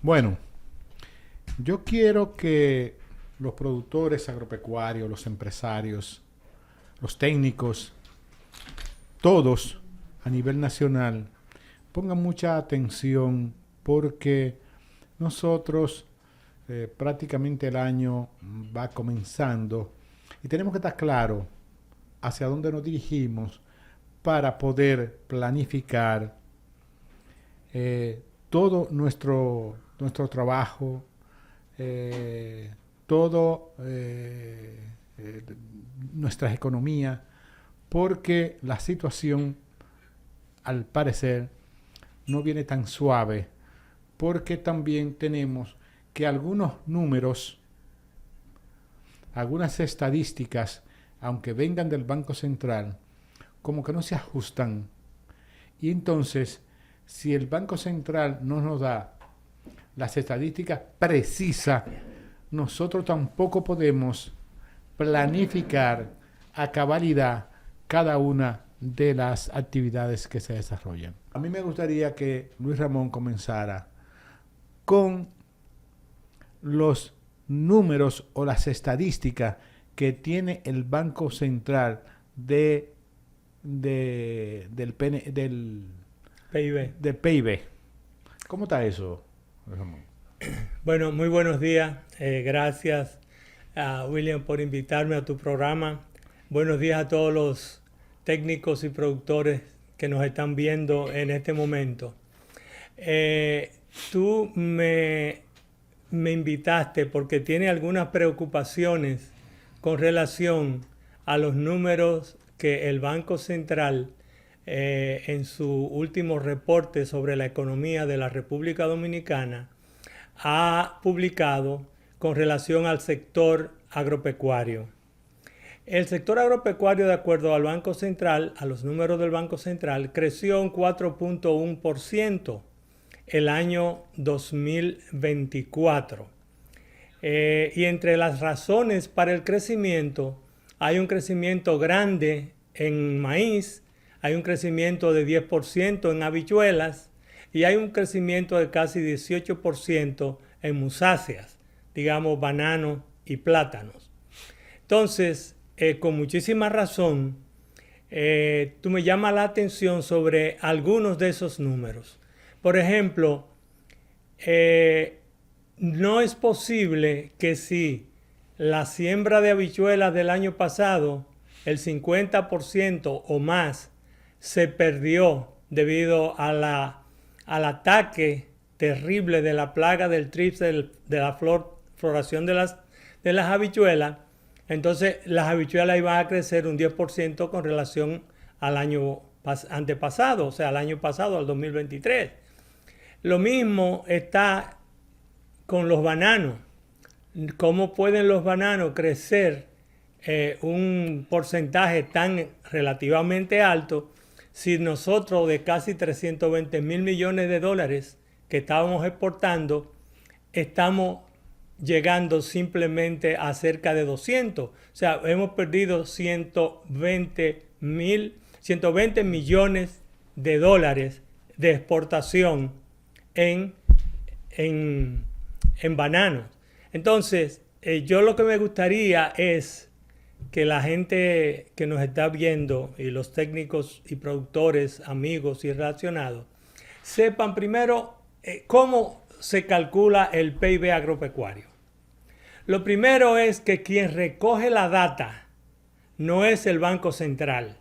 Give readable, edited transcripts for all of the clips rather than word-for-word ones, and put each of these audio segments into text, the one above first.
Bueno, yo quiero que los productores agropecuarios, los empresarios, los técnicos, todos a nivel nacional pongan mucha atención porque nosotros prácticamente el año va comenzando y tenemos que estar claro hacia dónde nos dirigimos para poder planificar todo nuestro trabajo, eh, todo nuestras economías, porque la situación, al parecer, no viene tan suave, porque también tenemos que algunos números, algunas estadísticas, aunque vengan del Banco Central, como que no se ajustan. Y entonces, si el Banco Central no nos da las estadísticas precisas, nosotros tampoco podemos planificar a cabalidad cada una de las actividades que se desarrollan. A mí me gustaría que Luis Ramón comenzara con los números o las estadísticas que tiene el Banco Central del PIB. PIB. ¿Cómo está eso, Ramón? Bueno, muy buenos días. Gracias a William por invitarme a tu programa. Buenos días a todos los técnicos y productores que nos están viendo en este momento. Tú me invitaste porque tiene algunas preocupaciones con relación a los números que el Banco Central en su último reporte sobre la economía de la República Dominicana ha publicado con relación al sector agropecuario. El sector agropecuario, de acuerdo al Banco Central, a los números del Banco Central, creció un 4.1% el año 2024. Y entre las razones para el crecimiento, hay un crecimiento grande en maíz, hay un crecimiento de 10% en habichuelas y hay un crecimiento de casi 18% en musáceas, digamos bananos y plátanos. Entonces, con muchísima razón, tú me llamas la atención sobre algunos de esos números. Por ejemplo, no es posible que si la siembra de habichuelas del año pasado, el 50% o más, se perdió debido al ataque terrible de la plaga del trips, de la floración de las habichuelas. Entonces las habichuelas iban a crecer un 10% con relación al año antepasado, o sea, al año pasado, al 2023. Lo mismo está con los bananos. ¿Cómo pueden los bananos crecer un porcentaje tan relativamente alto si nosotros de casi 320,000 millones de dólares que estábamos exportando, estamos llegando simplemente a cerca de 200? O sea, hemos perdido 120 millones de dólares de exportación en bananos. Entonces, yo lo que me gustaría es que la gente que nos está viendo y los técnicos y productores, amigos y relacionados, sepan primero cómo se calcula el PIB agropecuario. Lo primero es que quien recoge la data no es el Banco Central.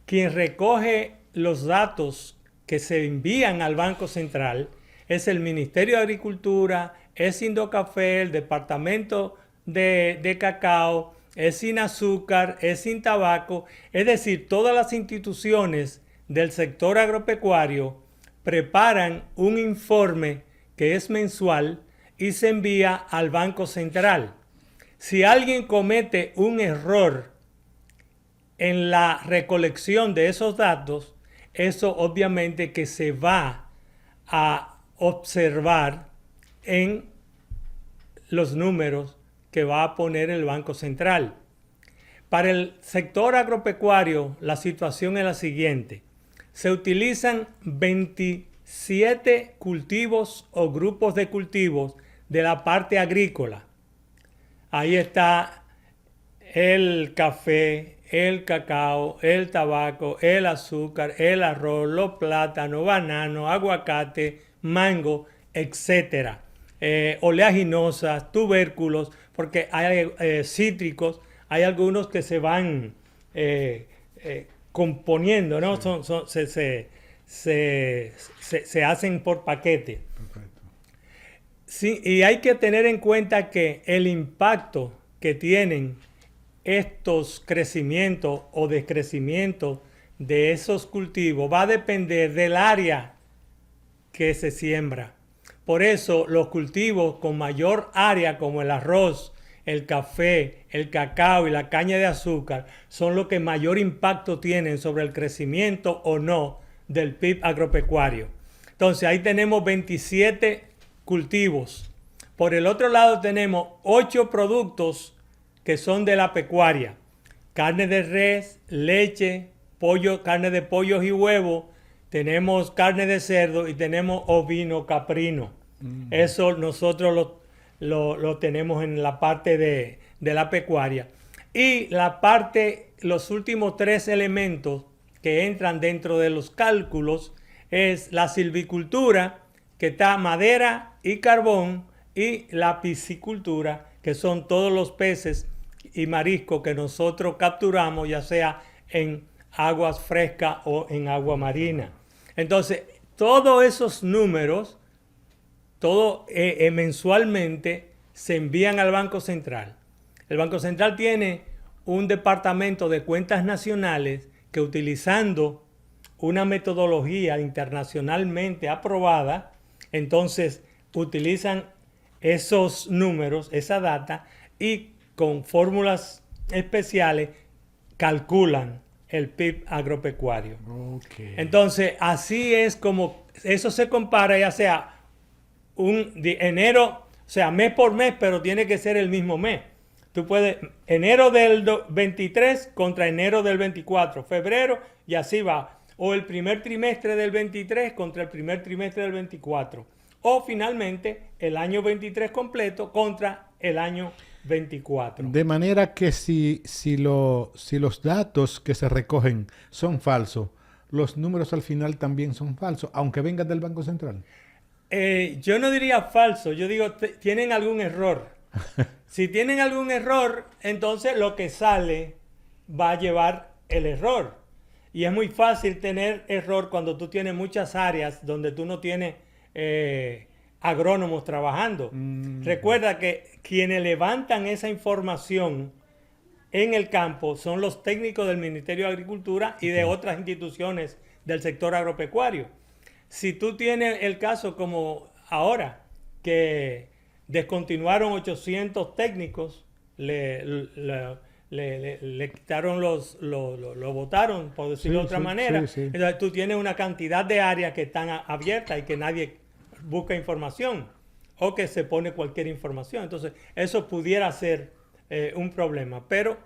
Quien recoge los datos que se envían al Banco Central es el Ministerio de Agricultura, es Indocafé, el Departamento de Cacao, es Sin Azúcar, es Sin Tabaco. Es decir, todas las instituciones del sector agropecuario preparan un informe que es mensual y se envía al Banco Central. Si alguien comete un error en la recolección de esos datos, eso obviamente que se va a observar en los números que va a poner el Banco Central. Para el sector agropecuario, la situación es la siguiente. Se utilizan 27 7 cultivos o grupos de cultivos de la parte agrícola. Ahí está el café, el cacao, el tabaco, el azúcar, el arroz, los plátanos, bananos, aguacate, mango, etcétera. Oleaginosas, tubérculos, porque hay cítricos, hay algunos que se van componiendo, ¿no? Sí. Se hacen por paquete. Perfecto. Sí, y hay que tener en cuenta que el impacto que tienen estos crecimientos o descrecimientos de esos cultivos va a depender del área que se siembra. Por eso los cultivos con mayor área como el arroz, el café, el cacao y la caña de azúcar son los que mayor impacto tienen sobre el crecimiento o no del PIB agropecuario. Entonces ahí tenemos 27 cultivos. Por el otro lado tenemos 8 productos que son de la pecuaria. Carne de res, leche, pollo, carne de pollos y huevos. Tenemos carne de cerdo y tenemos ovino caprino. Eso nosotros lo tenemos en la parte de la pecuaria. Y la parte, los últimos 3 elementos que entran dentro de los cálculos es la silvicultura, que está madera y carbón, y la piscicultura, que son todos los peces y mariscos que nosotros capturamos, ya sea en aguas frescas o en agua marina. Entonces, todos esos números, mensualmente, se envían al Banco Central. El Banco Central tiene un departamento de cuentas nacionales que, utilizando una metodología internacionalmente aprobada, entonces utilizan esos números, esa data, y con fórmulas especiales calculan el PIB agropecuario. Okay. Entonces, así es como eso se compara, ya sea enero, o sea, mes por mes, pero tiene que ser el mismo mes. Tú puedes, enero del 23 contra enero del 24, febrero, y así va. O el primer trimestre del 23 contra el primer trimestre del 24. O finalmente el año 23 completo contra el año 24. De manera que si los datos que se recogen son falsos, los números al final también son falsos, aunque vengan del Banco Central. Yo no diría falso, yo digo tienen algún error. Si tienen algún error, entonces lo que sale va a llevar el error. Y es muy fácil tener error cuando tú tienes muchas áreas donde tú no tienes agrónomos trabajando. Recuerda que quienes levantan esa información en el campo son los técnicos del Ministerio de Agricultura y de otras instituciones del sector agropecuario. Si tú tienes el caso como ahora, que descontinuaron 800 técnicos, le quitaron lo votaron, por decirlo de otra manera. Sí. Entonces tú tienes una cantidad de áreas que están abiertas y que nadie busca información o que se pone cualquier información. Entonces eso pudiera ser un problema. Pero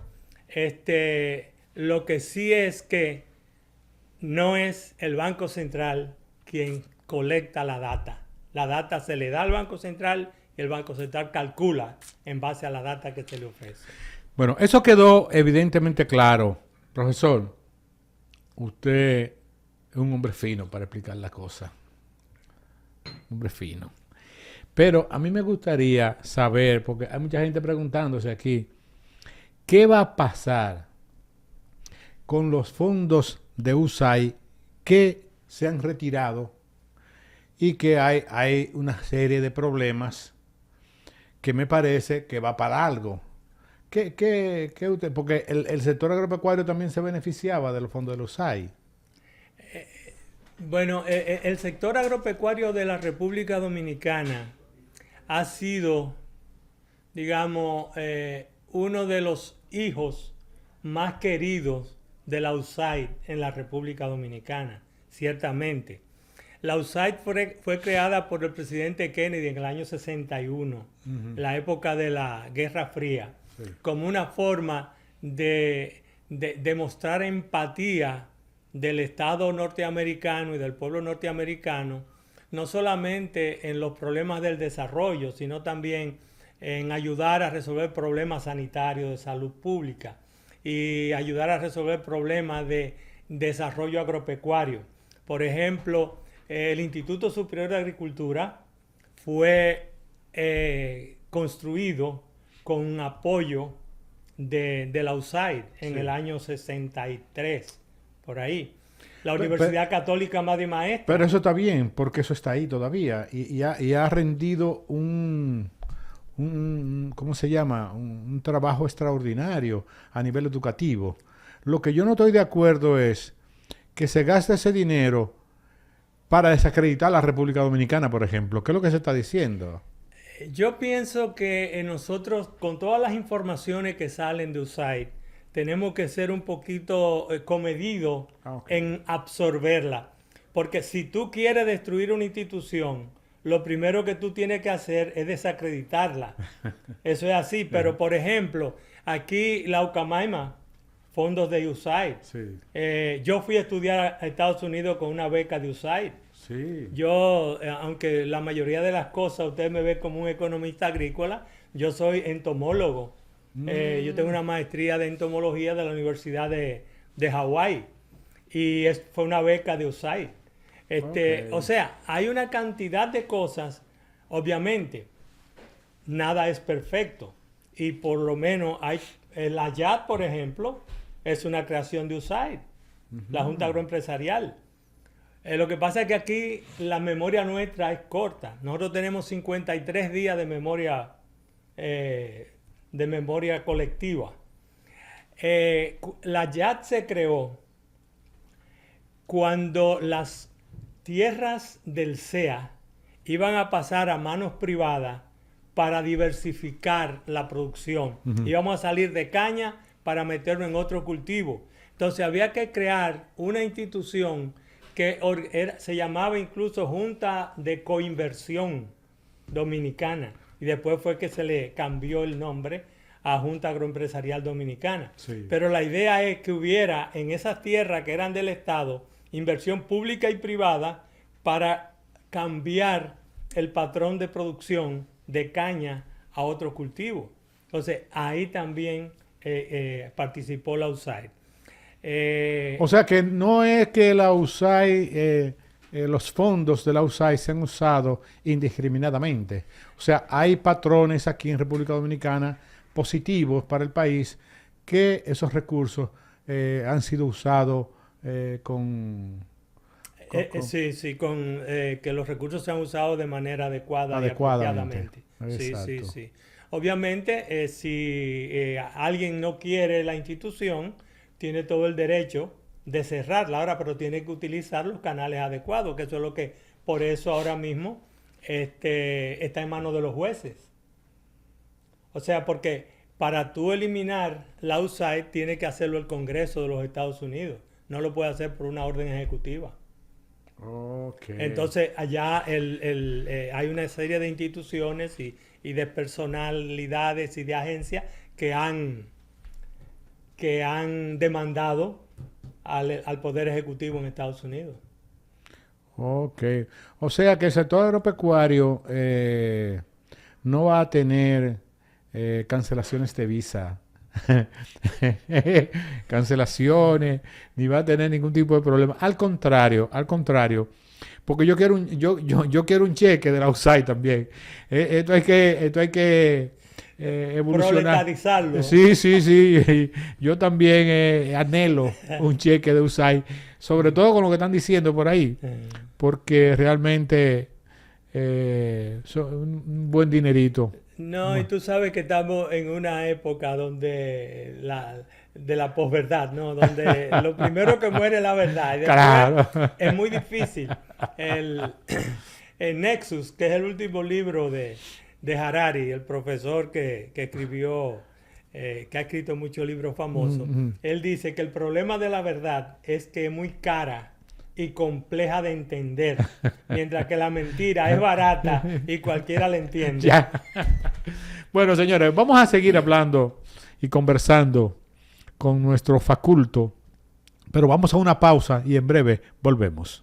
lo que sí es que no es el Banco Central quien colecta la data. La data se le da al Banco Central y el Banco Central calcula en base a la data que se le ofrece. Bueno, eso quedó evidentemente claro. Profesor, usted es un hombre fino para explicar las cosas. Hombre fino. Pero a mí me gustaría saber, porque hay mucha gente preguntándose aquí, ¿qué va a pasar con los fondos de USAID que se han retirado y que hay una serie de problemas que me parece que va para algo? ¿Qué usted? Porque el sector agropecuario también se beneficiaba de los fondos de los USAID. Bueno, el sector agropecuario de la República Dominicana ha sido, digamos, uno de los hijos más queridos de la USAID en la República Dominicana, ciertamente. La USAID fue creada por el presidente Kennedy en el año 61, la época de la Guerra Fría, sí, como una forma de demostrar empatía del Estado norteamericano y del pueblo norteamericano no solamente en los problemas del desarrollo, sino también en ayudar a resolver problemas sanitarios de salud pública y ayudar a resolver problemas de desarrollo agropecuario. Por ejemplo, el Instituto Superior de Agricultura fue construido con apoyo de la USAID en el año 63, por ahí. La Universidad Católica Madre Maestra. Pero eso está bien, porque eso está ahí todavía y ha rendido ¿cómo se llama? Un trabajo extraordinario a nivel educativo. Lo que yo no estoy de acuerdo es que se gaste ese dinero para desacreditar a la República Dominicana, por ejemplo. ¿Qué es lo que se está diciendo? Yo pienso que nosotros, con todas las informaciones que salen de USAID, tenemos que ser un poquito comedidos en absorberla. Porque si tú quieres destruir una institución, lo primero que tú tienes que hacer es desacreditarla. Eso es así. Pero, por ejemplo, aquí la Ucamaima, fondos de USAID. Sí. Yo fui a estudiar a Estados Unidos con una beca de USAID. Sí. Yo, aunque la mayoría de las cosas usted me ve como un economista agrícola, yo soy entomólogo. Yo tengo una maestría de entomología de la Universidad de Hawái y fue una beca de USAID. O sea, hay una cantidad de cosas, obviamente, nada es perfecto y por lo menos hay, el AYAT, por ejemplo, es una creación de USAID, la Junta Agroempresarial. Lo que pasa es que aquí la memoria nuestra es corta. Nosotros tenemos 53 días de memoria colectiva. La YAT se creó cuando las tierras del CEA iban a pasar a manos privadas para diversificar la producción. Íbamos a salir de caña para meterlo en otro cultivo. Entonces había que crear una institución que se llamaba incluso Junta de Coinversión Dominicana. Y después fue que se le cambió el nombre a Junta Agroempresarial Dominicana. Sí. Pero la idea es que hubiera en esas tierras que eran del Estado inversión pública y privada para cambiar el patrón de producción de caña a otro cultivo. Entonces, ahí también participó la USAID. O sea que no es que la USAID, los fondos de la USAID se han usado indiscriminadamente. O sea, hay patrones aquí en República Dominicana positivos para el país que esos recursos han sido usados que los recursos se han usado de manera adecuada y adecuadamente. Sí. Obviamente, si alguien no quiere la institución, tiene todo el derecho de cerrarla ahora, pero tiene que utilizar los canales adecuados, que eso es lo que, por eso ahora mismo está en manos de los jueces. O sea, porque para tú eliminar la USAID tiene que hacerlo el Congreso de los Estados Unidos. No lo puede hacer por una orden ejecutiva. Okay. Entonces, allá hay una serie de instituciones y de personalidades y de agencias que han demandado al Poder Ejecutivo en Estados Unidos. Ok. O sea que el sector agropecuario no va a tener cancelaciones de visa. Cancelaciones, ni va a tener ningún tipo de problema. Al contrario, porque yo quiero un cheque de la USAID también. Esto hay que evolucionar. Proletarizarlo. Sí. Yo también anhelo un cheque de USAID, sobre todo con lo que están diciendo por ahí, porque realmente son un buen dinerito. No, y tú sabes que estamos en una época donde de la posverdad, ¿no? Donde lo primero que muere es la verdad. Y después Claro. es muy difícil. El Nexus, que es el último libro de Harari, el profesor que escribió, que ha escrito muchos libros famosos, él dice que el problema de la verdad es que es muy cara y compleja de entender, mientras que la mentira es barata y cualquiera la entiende. Ya. Bueno, señores, vamos a seguir hablando y conversando con nuestro faculto, pero vamos a una pausa y en breve volvemos.